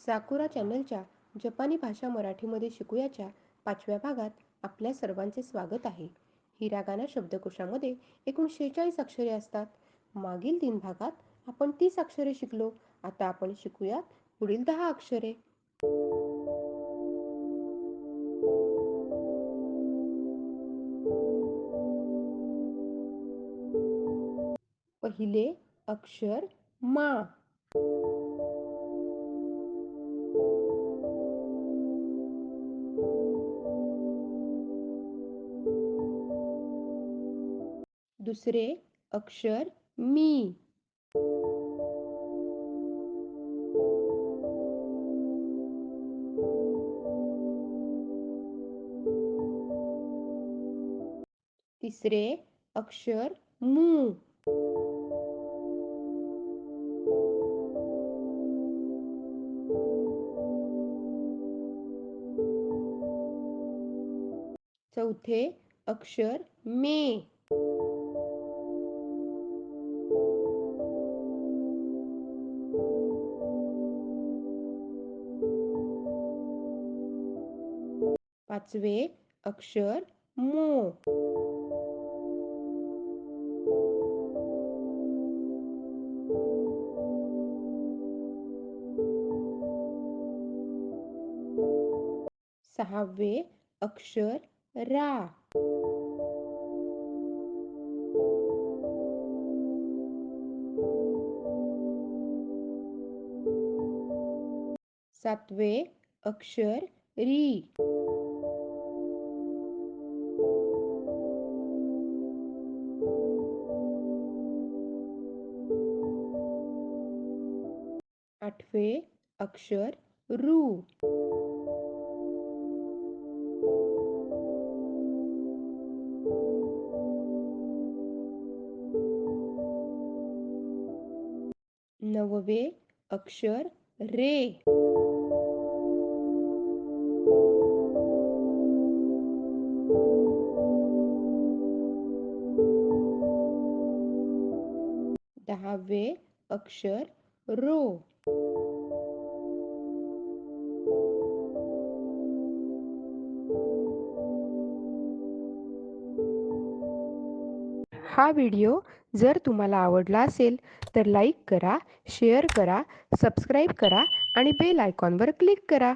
साकुरा चॅनलच्या जपानी भाषा मराठीमध्ये शिकूयाच्या 5व्या भागात आपल्या सर्वांचे स्वागत आहे. हिरागाना शब्दकोशामध्ये एकूण 46 अक्षरे असतात. मागील 3 भागात आपण 30 अक्षरे शिकलो. आता आपण शिकूयात पुढील 10 अक्षरे. पहिले अक्षर मा. दुसरे अक्षर मी. तिसरे अक्षर मू. चौथे अक्षर मे. पाचवे अक्षर मो. सहावे अक्षर रा. सातवे अक्षर री. आठवे अक्षर रू. नववे अक्षर रे. दहावे अक्षर रो. हा व्हिडिओ जर तुम्हाला आवडला असेल तर लाईक करा, शेअर करा, सबस्क्राईब करा आणि बेल आयकॉनवर क्लिक करा.